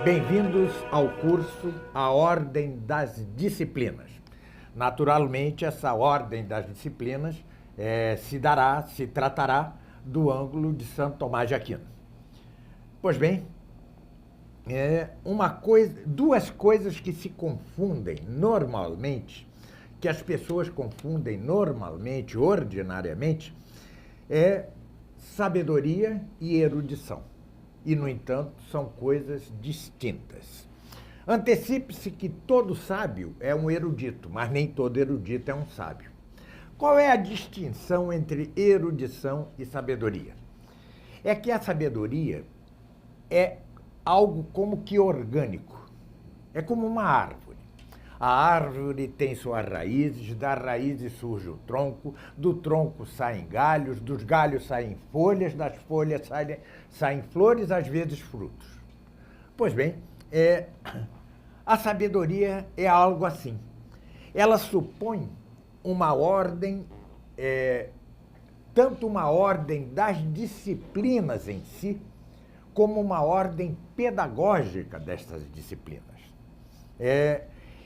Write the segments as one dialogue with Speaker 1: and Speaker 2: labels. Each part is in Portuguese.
Speaker 1: Bem-vindos ao curso A Ordem das Disciplinas. Naturalmente, essa ordem das disciplinas se tratará do ângulo de Santo Tomás de Aquino. Pois bem, duas coisas que se confundem normalmente, que as pessoas confundem normalmente, ordinariamente, é sabedoria e erudição. E, no entanto, são coisas distintas. Antecipe-se que todo sábio é um erudito, mas nem todo erudito é um sábio. Qual é a distinção entre erudição e sabedoria? É que a sabedoria é algo como que orgânico. É como uma árvore. A árvore tem suas raízes, das raízes surge o tronco, do tronco saem galhos, dos galhos saem folhas, das folhas saem flores, às vezes frutos. Pois bem, a sabedoria é algo assim. Ela supõe uma ordem, tanto uma ordem das disciplinas em si, como uma ordem pedagógica destas disciplinas.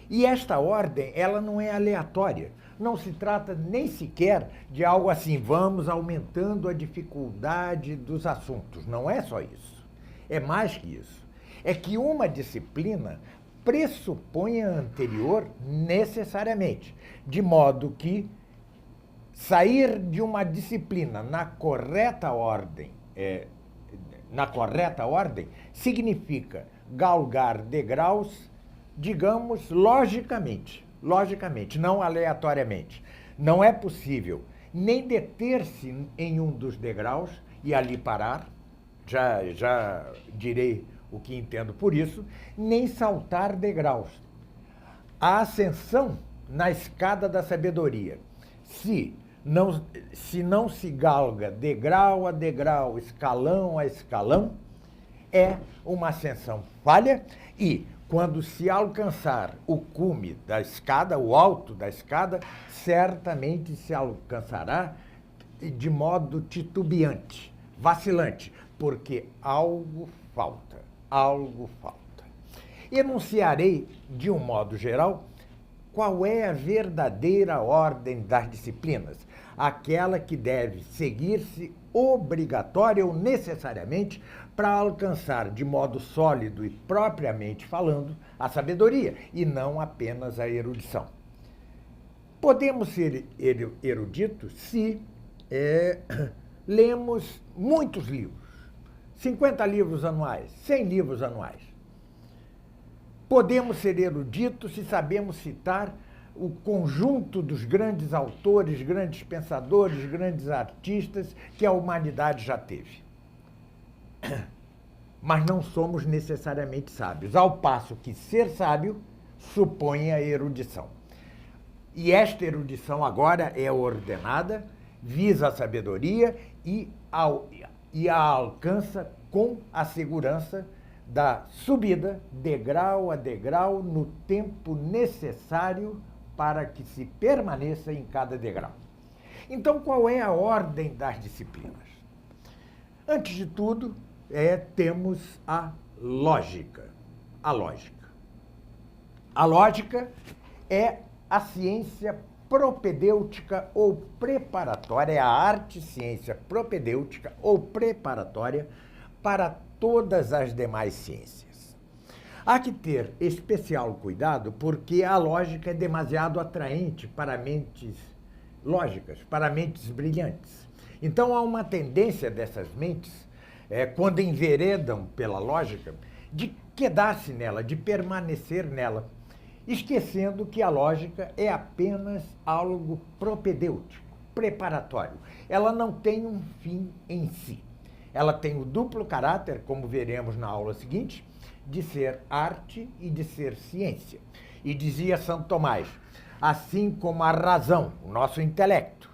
Speaker 1: E esta ordem, ela não é aleatória. Não se trata nem sequer de algo assim, vamos aumentando a dificuldade dos assuntos. Não é só isso. É mais que isso. É que uma disciplina pressupõe a anterior necessariamente, de modo que sair de uma disciplina na correta ordem significa galgar degraus, digamos, logicamente, não aleatoriamente. Não é possível nem deter-se em um dos degraus e ali parar, já direi o que entendo por isso, nem saltar degraus. A ascensão na escada da sabedoria, se não se galga degrau a degrau, escalão a escalão, é uma ascensão falha e, quando se alcançar o cume da escada, o alto da escada, certamente se alcançará de modo titubeante, vacilante, porque algo falta. Enunciarei, de um modo geral, qual é a verdadeira ordem das disciplinas, aquela que deve seguir-se obrigatória ou necessariamente para alcançar de modo sólido e propriamente falando a sabedoria e não apenas a erudição. Podemos ser eruditos se lemos muitos livros, 50 livros anuais, 100 livros anuais. Podemos ser eruditos se sabemos citar o conjunto dos grandes autores, grandes pensadores, grandes artistas que a humanidade já teve. Mas não somos necessariamente sábios, ao passo que ser sábio supõe a erudição. E esta erudição agora é ordenada, visa a sabedoria e a alcança com a segurança da subida, degrau a degrau, no tempo necessário para que se permaneça em cada degrau. Então, qual é a ordem das disciplinas? Antes de tudo, temos a lógica. A lógica é a ciência propedêutica ou preparatória, é a arte-ciência propedêutica ou preparatória para todas as demais ciências. Há que ter especial cuidado porque a lógica é demasiado atraente para mentes lógicas, para mentes brilhantes. Então há uma tendência dessas mentes, quando enveredam pela lógica, de quedar-se nela, de permanecer nela, esquecendo que a lógica é apenas algo propedêutico, preparatório. Ela não tem um fim em si. Ela tem o duplo caráter, como veremos na aula seguinte, de ser arte e de ser ciência. E dizia Santo Tomás, assim como a razão, o nosso intelecto,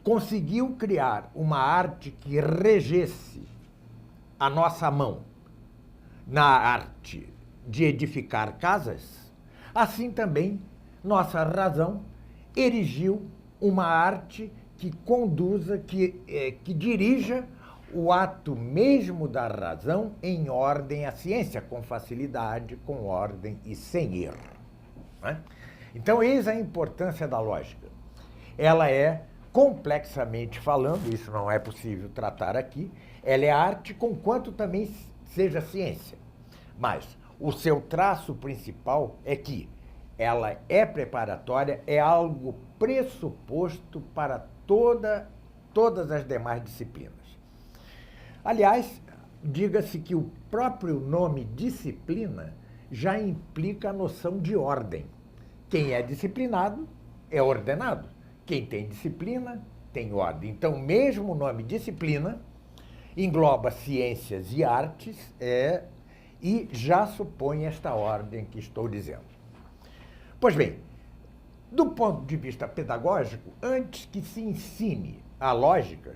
Speaker 1: conseguiu criar uma arte que regesse a nossa mão na arte de edificar casas, assim também nossa razão erigiu uma arte que conduza, que dirija o ato mesmo da razão em ordem à ciência, com facilidade, com ordem e sem erro. Né? Então, eis a importância da lógica. Ela é, complexamente falando, isso não é possível tratar aqui, ela é arte conquanto também seja ciência. Mas o seu traço principal é que ela é preparatória, é algo pressuposto para todas as demais disciplinas. Aliás, diga-se que o próprio nome disciplina já implica a noção de ordem. Quem é disciplinado é ordenado. Quem tem disciplina tem ordem. Então, mesmo o nome disciplina engloba ciências e artes e já supõe esta ordem que estou dizendo. Pois bem, do ponto de vista pedagógico, antes que se ensine a lógica,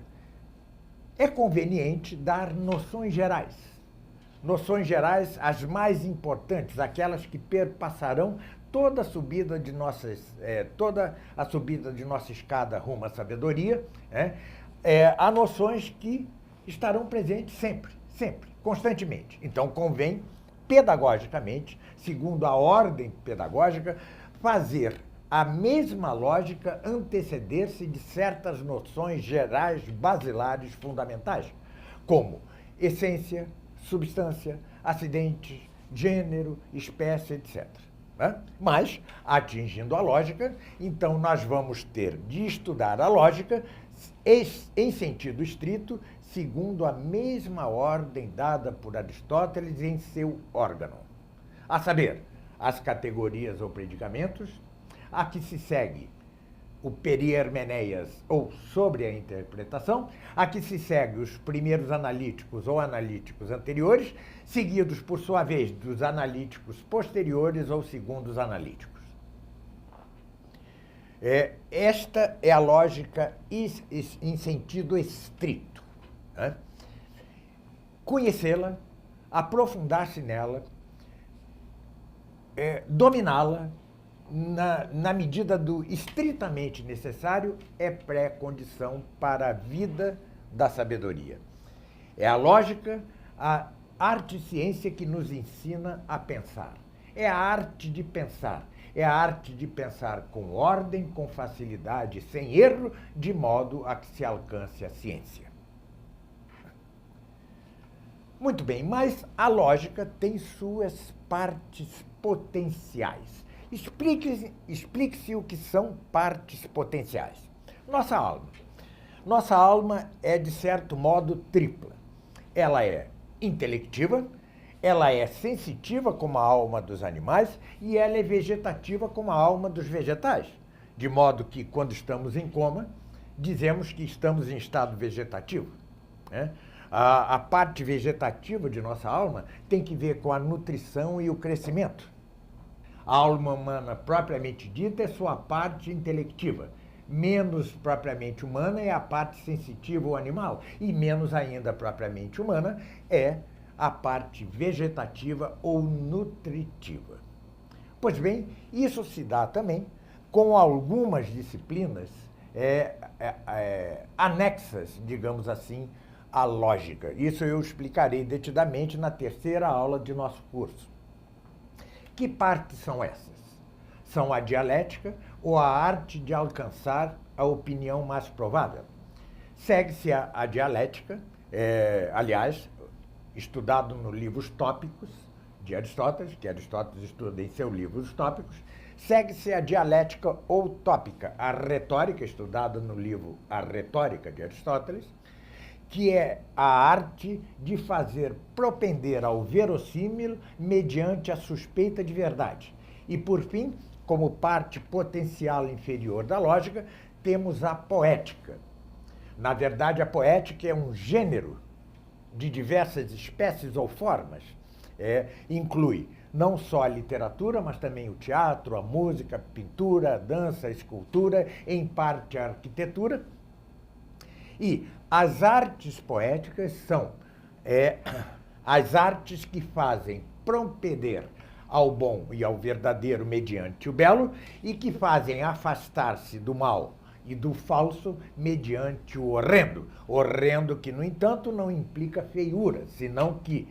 Speaker 1: é conveniente dar noções gerais. Noções gerais, as mais importantes, aquelas que perpassarão toda a subida de nossa escada rumo à sabedoria, há noções que estarão presentes sempre, constantemente. Então, convém, pedagogicamente, segundo a ordem pedagógica, fazer a mesma lógica anteceder-se de certas noções gerais, basilares, fundamentais, como essência, substância, acidentes, gênero, espécie, etc. Mas, atingindo a lógica, então nós vamos ter de estudar a lógica em sentido estrito, segundo a mesma ordem dada por Aristóteles em seu órgão. A saber, as categorias ou predicamentos, a que se segue o perihermeneias ou sobre a interpretação, a que se segue os primeiros analíticos ou analíticos anteriores, seguidos, por sua vez, dos analíticos posteriores ou segundos analíticos. Esta é a lógica em sentido estrito. Conhecê-la, aprofundar-se nela, dominá-la, na medida do estritamente necessário, é pré-condição para a vida da sabedoria. É a lógica, a arte e ciência que nos ensina a pensar. É a arte de pensar. É a arte de pensar com ordem, com facilidade, sem erro, de modo a que se alcance a ciência. Muito bem, mas a lógica tem suas partes potenciais. Explique-se o que são partes potenciais. Nossa alma. Nossa alma é, de certo modo, tripla. Ela é intelectiva, ela é sensitiva como a alma dos animais e ela é vegetativa como a alma dos vegetais. De modo que, quando estamos em coma, dizemos que estamos em estado vegetativo. A parte vegetativa de nossa alma tem que ver com a nutrição e o crescimento. A alma humana propriamente dita é sua parte intelectiva. Menos propriamente humana é a parte sensitiva ou animal. E menos ainda propriamente humana é a parte vegetativa ou nutritiva. Pois bem, isso se dá também com algumas disciplinas anexas, digamos assim, à lógica. Isso eu explicarei detidamente na terceira aula de nosso curso. Que partes são essas? São a dialética ou a arte de alcançar a opinião mais provável. Segue-se a dialética, aliás, estudado no livro Os Tópicos, de Aristóteles, que Aristóteles estuda em seu livro Os Tópicos. Segue-se a dialética ou tópica, a retórica, estudada no livro A Retórica, de Aristóteles, que é a arte de fazer propender ao verossímil mediante a suspeita de verdade. E, por fim, como parte potencial inferior da lógica, temos a poética. Na verdade, a poética é um gênero de diversas espécies ou formas. Inclui não só a literatura, mas também o teatro, a música, a pintura, a dança, a escultura, em parte a arquitetura. E as artes poéticas são as artes que fazem propender ao bom e ao verdadeiro mediante o belo e que fazem afastar-se do mal e do falso mediante o horrendo. Horrendo que, no entanto, não implica feiura, senão que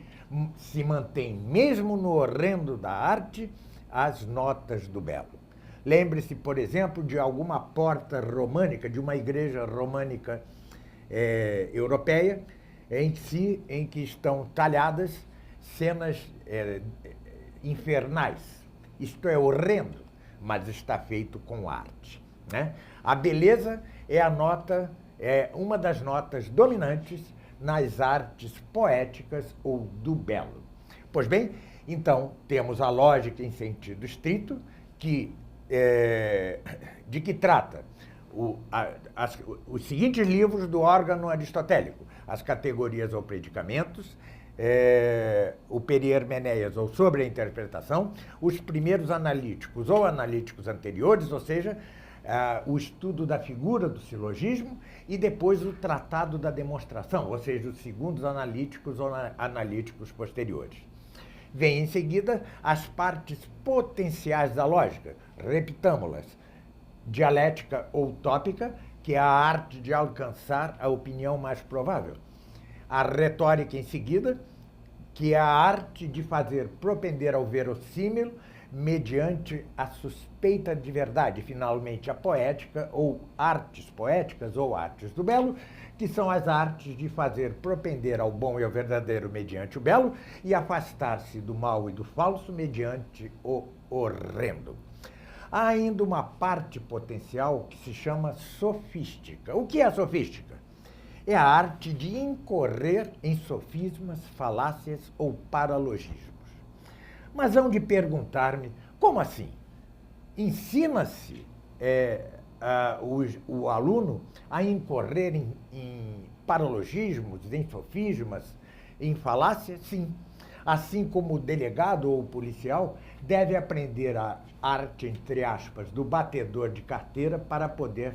Speaker 1: se mantém, mesmo no horrendo da arte, as notas do belo. Lembre-se, por exemplo, de alguma porta românica, de uma igreja românica europeia, em que estão talhadas cenas infernais. Isto é horrendo, mas está feito com arte, né? A beleza é uma das notas dominantes nas artes poéticas ou do belo. Pois bem, então temos a lógica em sentido estrito, de que trata os seguintes livros do órgão aristotélico: as categorias ou predicamentos, o Perihermeneias ou sobre a interpretação, os primeiros analíticos ou analíticos anteriores, ou seja, o estudo da figura do silogismo, e depois o tratado da demonstração, ou seja, os segundos analíticos ou analíticos posteriores. Vem em seguida as partes potenciais da lógica, repitamo-las: dialética ou tópica, que é a arte de alcançar a opinião mais provável; a retórica em seguida, que é a arte de fazer propender ao verossímil mediante a suspeita de verdade; finalmente a poética ou artes poéticas ou artes do belo, que são as artes de fazer propender ao bom e ao verdadeiro mediante o belo e afastar-se do mal e do falso mediante o horrendo. Há ainda uma parte potencial que se chama sofística. O que é a sofística? É a arte de incorrer em sofismas, falácias ou paralogismos. Mas hão de perguntar-me, como assim? Ensina-se o aluno a incorrer em paralogismos, em sofismas, em falácias? Sim. Assim como o delegado ou o policial deve aprender a arte, entre aspas, do batedor de carteira para poder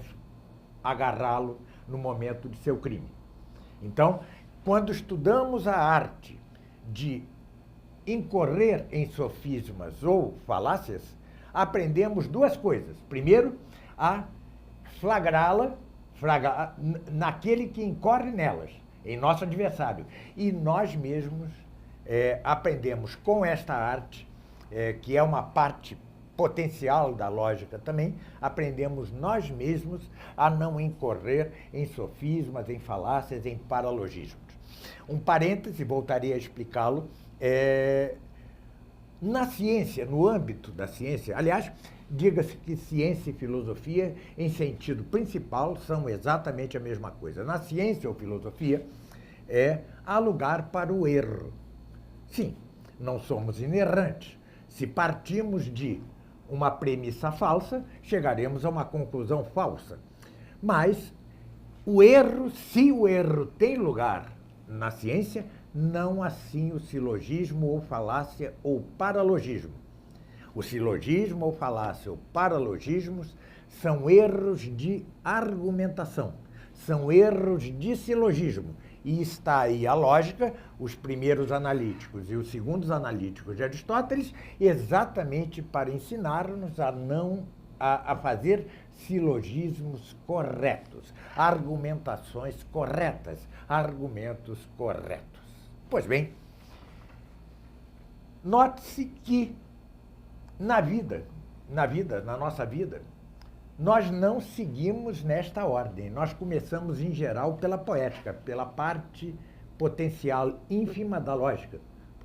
Speaker 1: agarrá-lo no momento de seu crime. Então, quando estudamos a arte de incorrer em sofismas ou falácias, aprendemos duas coisas. Primeiro, a flagrá-la naquele que incorre nelas, em nosso adversário. E nós mesmos aprendemos com esta arte, que é uma parte potencial da lógica também, aprendemos nós mesmos a não incorrer em sofismas, em falácias, em paralogismos. Um parêntese, voltarei a explicá-lo. Na ciência, no âmbito da ciência, aliás, diga-se que ciência e filosofia, em sentido principal, são exatamente a mesma coisa. Na ciência ou filosofia, há lugar para o erro. Sim, não somos inerrantes. Se partimos de uma premissa falsa, chegaremos a uma conclusão falsa. Mas o erro, se o erro tem lugar na ciência, não assim o silogismo ou falácia ou paralogismo. O silogismo ou falácia ou paralogismos são erros de argumentação, são erros de silogismo. E está aí a lógica, os primeiros analíticos e os segundos analíticos de Aristóteles, exatamente para ensinar-nos a fazer silogismos corretos, argumentações corretas, argumentos corretos. Pois bem, note-se que na nossa vida, nós não seguimos nesta ordem. Nós começamos, em geral, pela poética, pela parte potencial ínfima da lógica.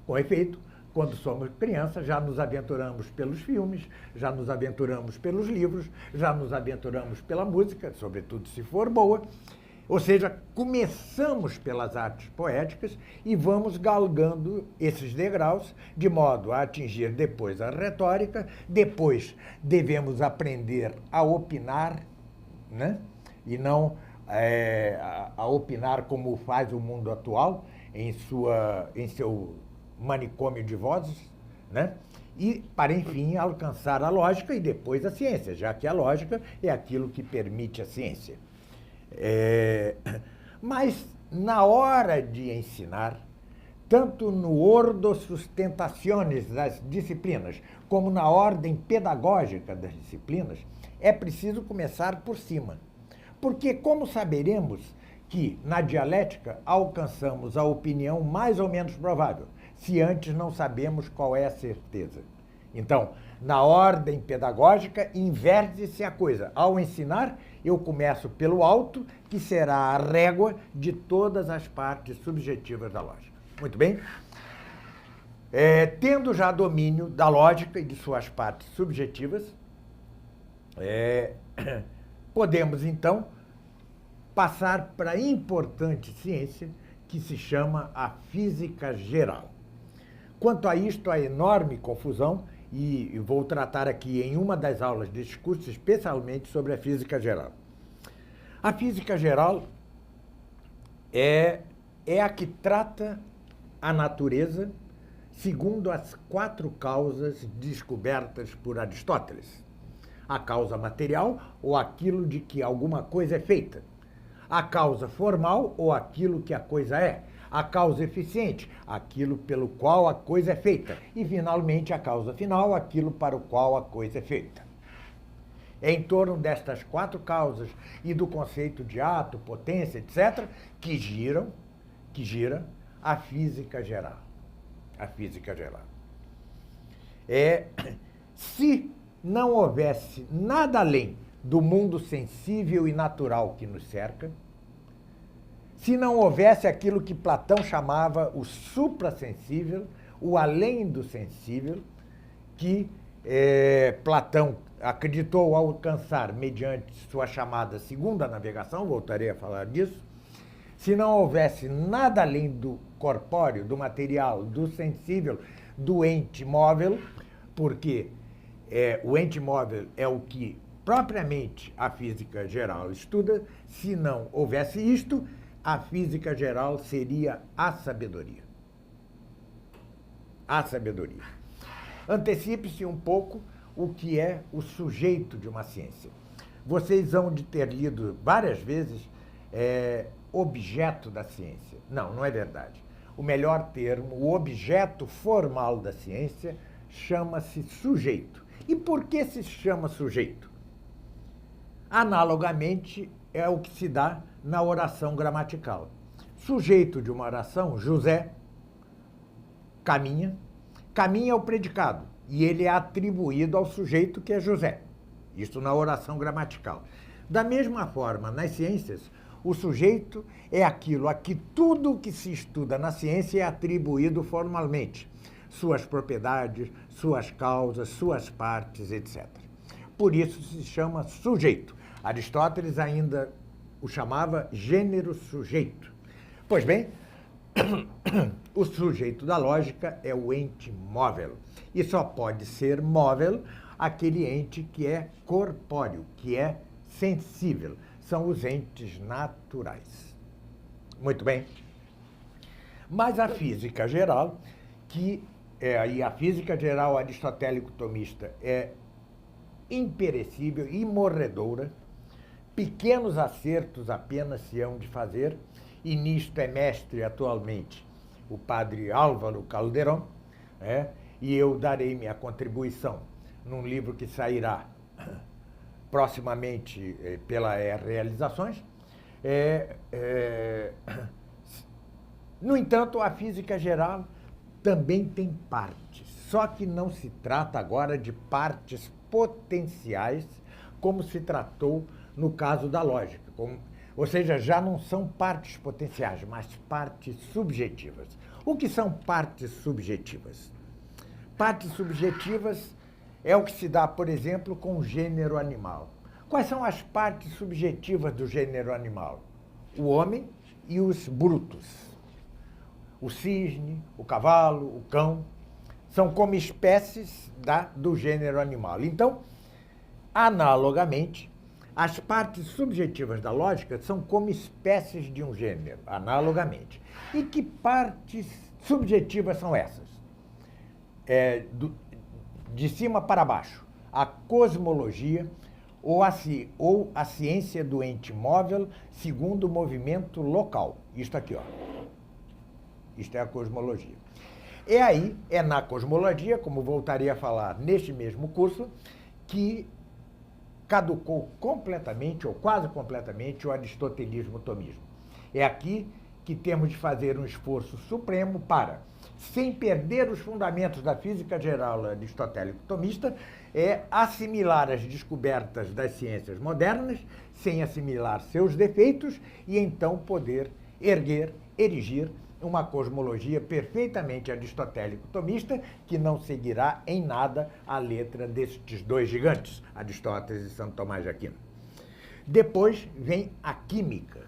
Speaker 1: Com efeito, quando somos crianças, já nos aventuramos pelos filmes, já nos aventuramos pelos livros, já nos aventuramos pela música, sobretudo se for boa. Ou seja, começamos pelas artes poéticas e vamos galgando esses degraus de modo a atingir depois a retórica. Depois devemos aprender a opinar, né? E não a opinar como faz o mundo atual em seu manicômio de vozes, né? E para, enfim, alcançar a lógica e depois a ciência, já que a lógica é aquilo que permite a ciência. Mas, na hora de ensinar, tanto no ordo sustentationis das disciplinas, como na ordem pedagógica das disciplinas, é preciso começar por cima. Porque como saberemos que, na dialética, alcançamos a opinião mais ou menos provável, se antes não sabemos qual é a certeza? Então, na ordem pedagógica, inverte-se a coisa. Ao ensinar, eu começo pelo alto, que será a régua de todas as partes subjetivas da lógica. Muito bem? Tendo já domínio da lógica e de suas partes subjetivas, podemos, então, passar para a importante ciência que se chama a física geral. Quanto a isto, há enorme confusão e vou tratar aqui em uma das aulas deste curso especialmente sobre a física geral. A física geral é a que trata a natureza segundo as 4 causas descobertas por Aristóteles. A causa material, ou aquilo de que alguma coisa é feita. A causa formal, ou aquilo que a coisa é. A causa eficiente, aquilo pelo qual a coisa é feita. E, finalmente, a causa final, aquilo para o qual a coisa é feita. É em torno destas 4 causas e do conceito de ato, potência, etc., que gira a física geral. A física geral. Se não houvesse nada além do mundo sensível e natural que nos cerca, se não houvesse aquilo que Platão chamava o suprassensível, o além do sensível, que Platão acreditou alcançar mediante sua chamada segunda navegação, voltarei a falar disso, se não houvesse nada além do corpóreo, do material, do sensível, do ente móvel, porque o ente móvel é o que propriamente a física geral estuda, se não houvesse isto, a física geral seria a sabedoria. A sabedoria. Antecipe-se um pouco o que é o sujeito de uma ciência. Vocês hão de ter lido várias vezes objeto da ciência. Não, não é verdade. O melhor termo, o objeto formal da ciência, chama-se sujeito. E por que se chama sujeito? Analogamente, é o que se dá na oração gramatical. Sujeito de uma oração, José, caminha. Caminha é o predicado e ele é atribuído ao sujeito que é José. Isso na oração gramatical. Da mesma forma, nas ciências, o sujeito é aquilo a que tudo que se estuda na ciência é atribuído formalmente. Suas propriedades, suas causas, suas partes, etc. Por isso se chama sujeito. Aristóteles ainda o chamava gênero sujeito. Pois bem, o sujeito da lógica é o ente móvel. E só pode ser móvel aquele ente que é corpóreo, que é sensível. São os entes naturais. Muito bem. Mas a física geral, e a física geral aristotélico-tomista é imperecível, imorredoura, pequenos acertos apenas se hão de fazer, e nisto é mestre atualmente o padre Álvaro Calderón, e eu darei minha contribuição num livro que sairá proximamente pela Realizações. No entanto, a física geral também tem partes, só que não se trata agora de partes potenciais, como se tratou no caso da lógica. Ou seja, já não são partes potenciais, mas partes subjetivas. O que são partes subjetivas? Partes subjetivas é o que se dá, por exemplo, com o gênero animal. Quais são as partes subjetivas do gênero animal? O homem e os brutos. O cisne, o cavalo, o cão, são como espécies do gênero animal. Então, analogamente, as partes subjetivas da lógica são como espécies de um gênero, analogamente. E que partes subjetivas são essas? De cima para baixo, a cosmologia ou a ciência do ente móvel segundo o movimento local. Isto aqui, ó. Isto é a cosmologia. É na cosmologia, como voltarei a falar neste mesmo curso, que caducou completamente, ou quase completamente, o aristotelismo-tomismo. É aqui que temos de fazer um esforço supremo para, sem perder os fundamentos da física geral aristotélico-tomista, assimilar as descobertas das ciências modernas, sem assimilar seus defeitos, e então poder erigir uma cosmologia perfeitamente aristotélico-tomista que não seguirá em nada a letra destes dois gigantes, Aristóteles e Santo Tomás de Aquino. Depois vem a química,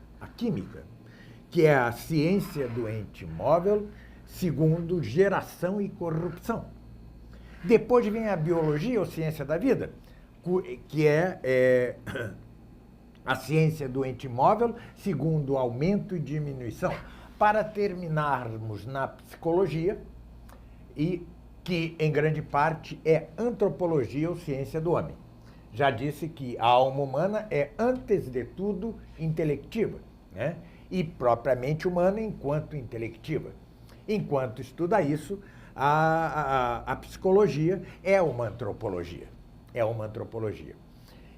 Speaker 1: que é a ciência do ente móvel segundo geração e corrupção. Depois vem a biologia ou ciência da vida, que é a ciência do ente móvel segundo aumento e diminuição, para terminarmos na psicologia, e que em grande parte é antropologia ou ciência do homem. Já disse que a alma humana é, antes de tudo, intelectiva, né? E propriamente humana enquanto intelectiva. Enquanto estuda isso, a psicologia é uma antropologia.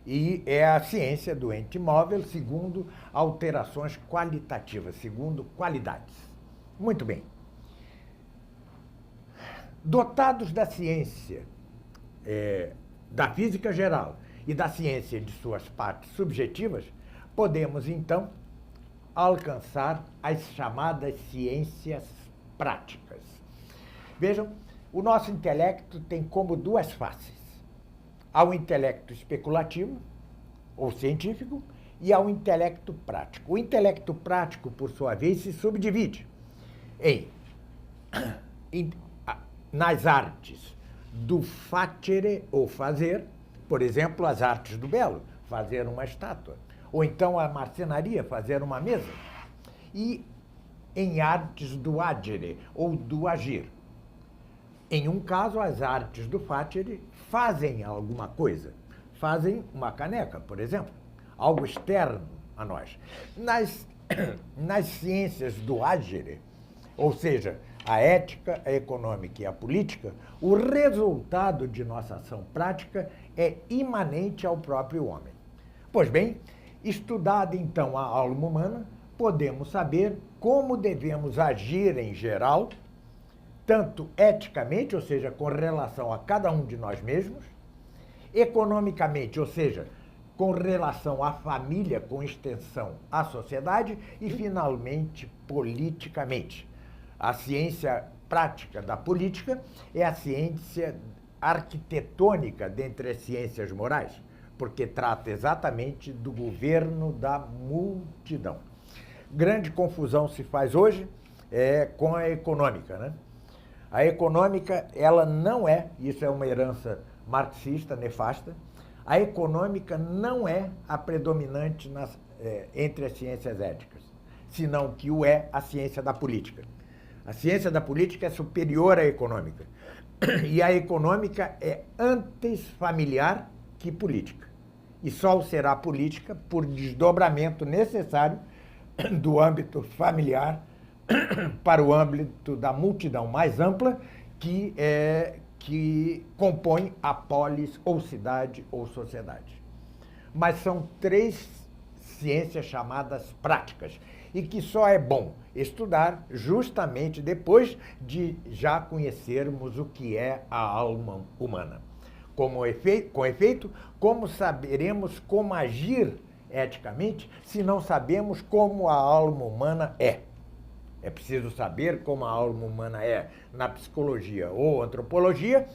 Speaker 1: E é a ciência do ente móvel segundo alterações qualitativas, segundo qualidades. Muito bem. Dotados da ciência da física geral e da ciência de suas partes subjetivas, podemos, então, alcançar as chamadas ciências práticas. Vejam, o nosso intelecto tem como duas faces. Ao intelecto especulativo, ou científico, e ao intelecto prático. O intelecto prático, por sua vez, se subdivide nas artes do facere, ou fazer, por exemplo, as artes do belo, fazer uma estátua, ou então a marcenaria, fazer uma mesa, e em artes do agere, ou do agir. Em um caso, as artes do facere fazem alguma coisa, fazem uma caneca, por exemplo, algo externo a nós. Nas ciências do agere, ou seja, a ética, a econômica e a política, o resultado de nossa ação prática é imanente ao próprio homem. Pois bem, estudada então a alma humana, podemos saber como devemos agir em geral, tanto eticamente, ou seja, com relação a cada um de nós mesmos, economicamente, ou seja, com relação à família, com extensão à sociedade, e, finalmente, politicamente. A ciência prática da política é a ciência arquitetônica dentre as ciências morais, porque trata exatamente do governo da multidão. Grande confusão se faz hoje com a econômica, né? A econômica, ela não é, isso é uma herança marxista, nefasta, a econômica não é a predominante entre as ciências éticas, senão que o é a ciência da política. A ciência da política é superior à econômica. E a econômica é antes familiar que política. E só será política por desdobramento necessário do âmbito familiar para o âmbito da multidão mais ampla que compõe a polis, ou cidade, ou sociedade. Mas são três ciências chamadas práticas, e que só é bom estudar justamente depois de já conhecermos o que é a alma humana. Com efeito, como saberemos como agir eticamente se não sabemos como a alma humana é? É preciso saber como a alma humana é na psicologia ou antropologia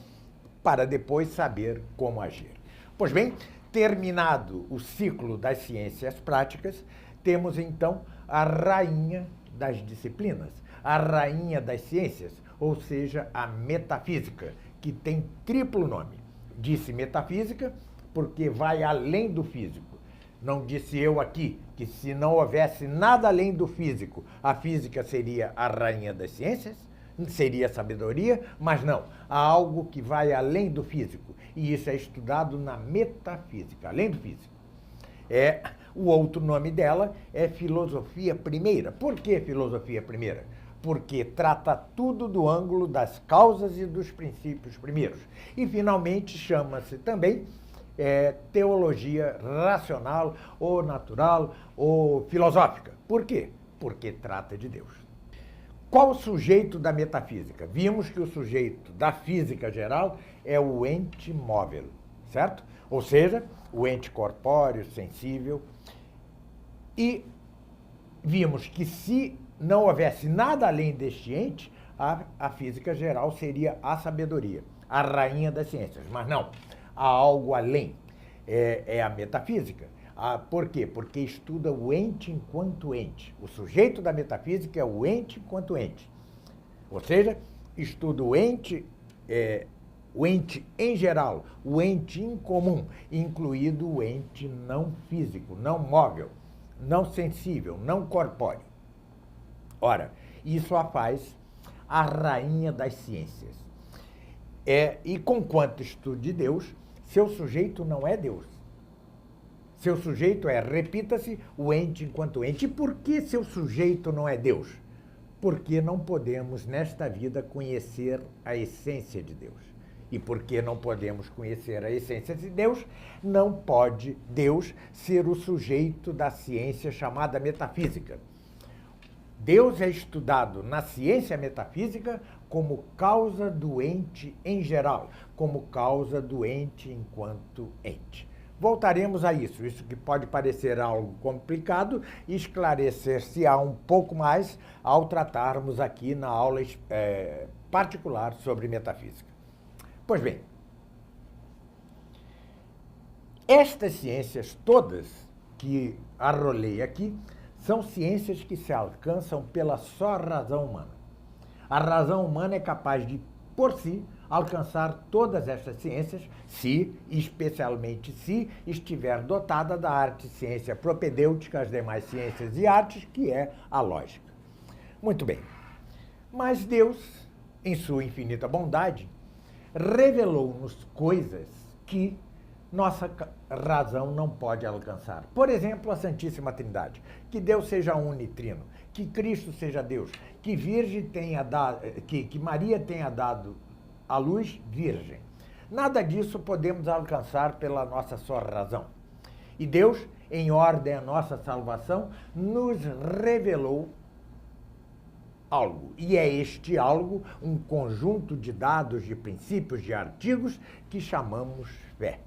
Speaker 1: para depois saber como agir. Pois bem, terminado o ciclo das ciências práticas, temos então a rainha das disciplinas, a rainha das ciências, ou seja, a metafísica, que tem triplo nome. Disse metafísica porque vai além do físico. Não disse eu aqui que se não houvesse nada além do físico, a física seria a rainha das ciências? Seria sabedoria? Mas não, há algo que vai além do físico, e isso é estudado na metafísica, além do físico. O outro nome dela é filosofia primeira. Por que filosofia primeira? Porque trata tudo do ângulo das causas e dos princípios primeiros. E, finalmente, chama-se também teologia racional, ou natural, ou filosófica. Por quê? Porque trata de Deus. Qual o sujeito da metafísica? Vimos que o sujeito da física geral é o ente móvel, certo? Ou seja, o ente corpóreo, sensível. E vimos que se não houvesse nada além deste ente, a física geral seria a sabedoria, a rainha das ciências. Mas não, há algo além. É a metafísica. Por quê? Porque estuda o ente enquanto ente. O sujeito da metafísica é o ente enquanto ente. Ou seja, estuda o ente em geral, o ente incomum, incluído o ente não físico, não móvel, não sensível, não corpóreo. Ora, isso a faz a rainha das ciências. E conquanto estudo de Deus, seu sujeito não é Deus. Seu sujeito repita-se, o ente enquanto ente. E por que seu sujeito não é Deus? Porque não podemos, nesta vida, conhecer a essência de Deus. E porque não podemos conhecer a essência de Deus, não pode Deus ser o sujeito da ciência chamada metafísica. Deus é estudado na ciência metafísica como causa do ente em geral, como causa do ente enquanto ente. Voltaremos a isso que pode parecer algo complicado, e esclarecer-se-á um pouco mais ao tratarmos aqui na aula particular sobre metafísica. Pois bem, estas ciências todas que arrolei aqui são ciências que se alcançam pela só razão humana. A razão humana é capaz de, por si, alcançar todas estas ciências se, especialmente se, estiver dotada da arte e ciência propedêutica às demais ciências e artes, que é a lógica. Muito bem. Mas Deus, em sua infinita bondade, revelou-nos coisas que nossa razão não pode alcançar. Por exemplo, a Santíssima Trindade. Que Deus seja unitrino, que Cristo seja Deus, que Maria tenha dado à luz virgem. Nada disso podemos alcançar pela nossa só razão. E Deus, em ordem à nossa salvação, nos revelou algo. E é este algo um conjunto de dados, de princípios, de artigos que chamamos fé.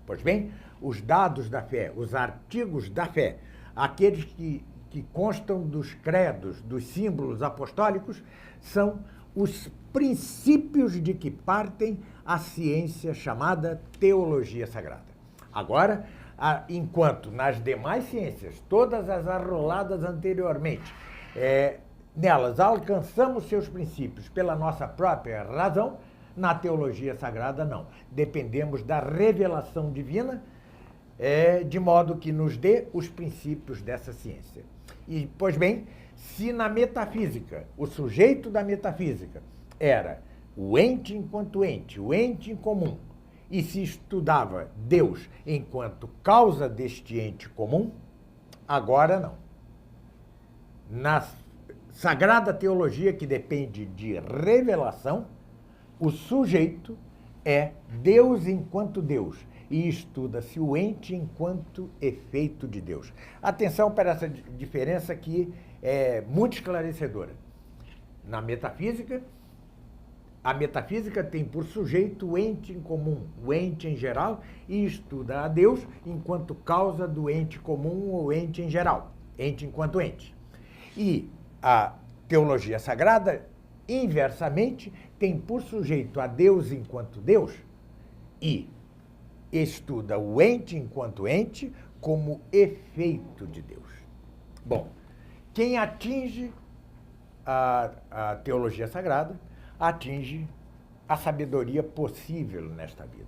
Speaker 1: Pois bem, os dados da fé, os artigos da fé, aqueles que constam dos credos, dos símbolos apostólicos, são os princípios de que partem a ciência chamada teologia sagrada. Agora, enquanto nas demais ciências, todas as arroladas anteriormente, nelas alcançamos seus princípios pela nossa própria razão, na teologia sagrada não. Dependemos da revelação divina, de modo que nos dê os princípios dessa ciência. E, pois bem, se na metafísica, o sujeito da metafísica era o ente enquanto ente, o ente em comum, e se estudava Deus enquanto causa deste ente comum, agora não. Na sagrada teologia, que depende de revelação, o sujeito é Deus enquanto Deus, e estuda-se o ente enquanto efeito de Deus. Atenção para essa diferença que é muito esclarecedora. Na metafísica, a metafísica tem por sujeito o ente em comum, o ente em geral, e estuda a Deus enquanto causa do ente comum ou ente em geral, ente enquanto ente. E a teologia sagrada, inversamente, tem por sujeito a Deus enquanto Deus e estuda o ente enquanto ente como efeito de Deus. Bom, quem atinge a teologia sagrada atinge a sabedoria possível nesta vida.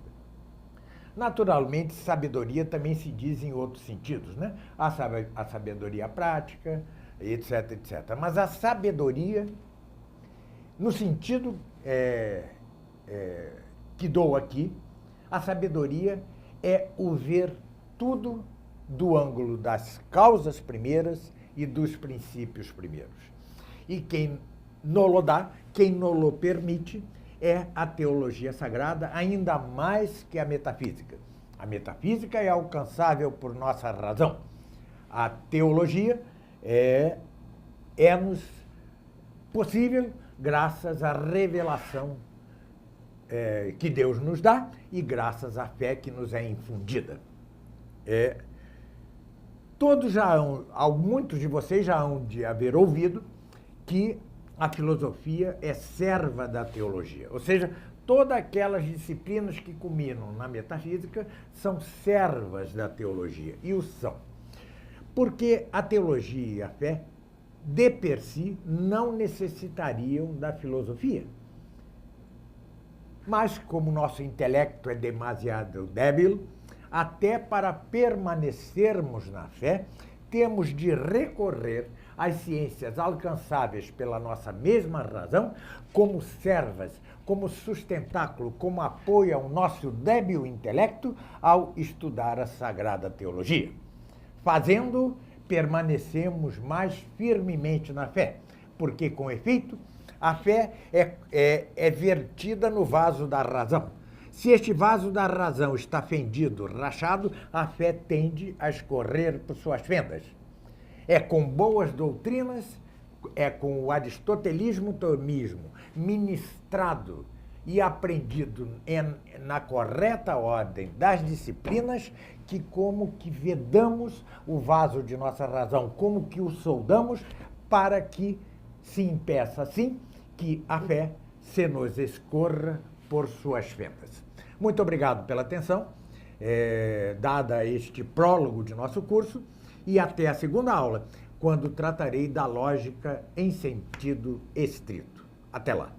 Speaker 1: Naturalmente, sabedoria também se diz em outros sentidos, né? A sabedoria prática, etc, etc. Mas a sabedoria, no sentido que dou aqui, a sabedoria é o ver tudo do ângulo das causas primeiras e dos princípios primeiros. E quem nolo dá, quem nolo permite, é a teologia sagrada, ainda mais que a metafísica. A metafísica é alcançável por nossa razão. A teologia é-nos possível graças à revelação que Deus nos dá e graças à fé que nos é infundida. Muitos de vocês já hão de haver ouvido que a filosofia é serva da teologia, ou seja, todas aquelas disciplinas que culminam na metafísica são servas da teologia, e o são. Porque a teologia e a fé, de per si, não necessitariam da filosofia. Mas, como nosso intelecto é demasiado débil, até para permanecermos na fé, temos de recorrer às ciências alcançáveis pela nossa mesma razão, como servas, como sustentáculo, como apoio ao nosso débil intelecto ao estudar a sagrada teologia. Fazendo, permanecemos mais firmemente na fé, porque, com efeito, a fé é vertida no vaso da razão. Se este vaso da razão está fendido, rachado, a fé tende a escorrer por suas fendas. É com boas doutrinas, é com o aristotelismo-tomismo ministrado e aprendido na correta ordem das disciplinas que como que vedamos o vaso de nossa razão, como que o soldamos para que se impeça assim que a fé se nos escorra por suas fendas. Muito obrigado pela atenção, dada este prólogo de nosso curso, e até a segunda aula, quando tratarei da lógica em sentido estrito. Até lá.